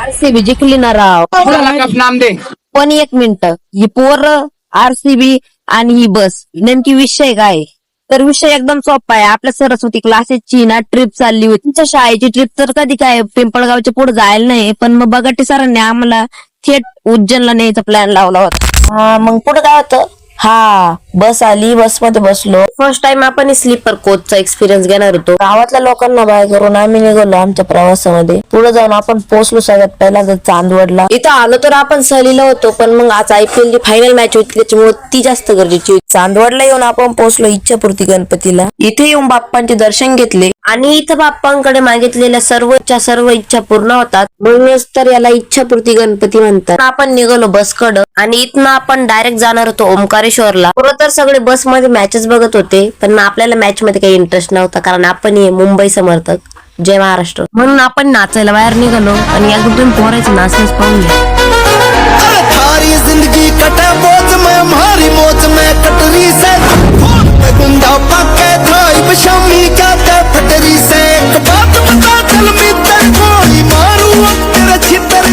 RCB जिंकली ना राव. नाम दे. पण एक मिनिट, ही पोर आरसीबी आणि ही बस नेमकी विषय काय? तर विषय एकदम सोपा आहे. आपल्या सरस्वती क्लासेसची ना ट्रिप चालली होती. तुमच्या शाळेची ट्रिप तर कधी काय पिंपळगावच्या पुढे जायला नाही, पण मग बगाटे सरांनी आम्हाला थेट उज्जैनला न्यायचा प्लॅन लावला होता. मग पुढे काय होतं? हा, बस आली, बसमध्ये बसलो. फर्स्ट टाइम आपण स्लीपर कोचचा एक्सपिरियन्स घेणार होतो. गावातल्या लोकांना बाय करून आम्ही निघालो आमच्या प्रवासामध्ये. पुढे जाऊन आपण पोहोचलो सगळ्यात पहिला चांदवडला. इथं आलो तर आपण सहलीला होतो, पण मग आज IPL ची फायनल मॅच होती, त्याच्यामुळे ती जास्त गरजेची होती. चांदवडला येऊन आपण पोहोचलो इच्छापूर्ती गणपतीला. इथे येऊन बाप्पांचे दर्शन घेतले आणि इथं बाप्पांकडे मागितलेल्या सर्व इच्छा पूर्ण होतात, म्हणूनच तर याला इच्छापूर्ती गणपती म्हणतात. आपण निघालो बसकडं आणि इथनं आपण डायरेक्ट जाणार होतो ओमकारेश्वरला. खरं तर सगळे बसमध्ये मॅचेस बघत होते, पण आपल्याला मॅच मध्ये काही इंटरेस्ट नव्हता, कारण आपण मुंबई समर्थक. जय महाराष्ट्र. म्हणून आपण नाचायला बाहेर निघालो आणि एकदम पोरायचं नाचण्यास पाहून जिंदगी कटे बोझ में हमारी मौज में कटरी से गुंडा पाके ड्राइव शमी जाते फटरी से एक बात बता चल मित्र गोली मारू अब तेरे छितर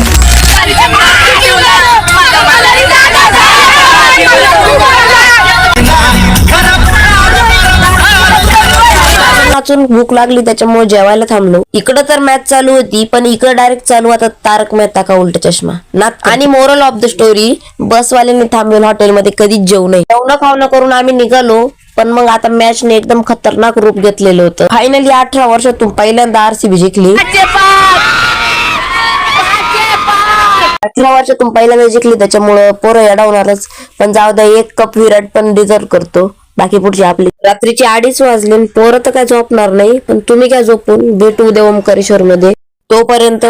नाचून भूक लागली, त्याच्यामुळे जेवायला थांबलो. इकडं तर मॅच चालू होती, पण इकडे डायरेक्ट चालू आता तारक मेहता का उलटा चष्मा. आणि मोरल ऑफ द स्टोरी, बसवाल्यांनी थांबलेलं हॉटेलमध्ये कधीच जेवू नये. जेवण खावणं करून आम्ही निघालो, पण मग आता मॅचने एकदम खतरनाक रूप घेतलेलं होतं. फायनली 18 वर्षातून पहिल्यांदा आरसीबी जिंकली. 18 वर्षातून पहिल्यांदा जिंकली, त्याच्यामुळं पोरं येडावणारच. पण जाऊ द्या, एक कप विराट पण डिझर्व करतो. बाकी पुढची आपली. रात्रीची 2:30 वाजले, पोरं तर काय झोपणार नाही, पण तुम्ही काय झोपून. भेटू उद्या ओमकारेश्वर मध्ये. तोपर्यंत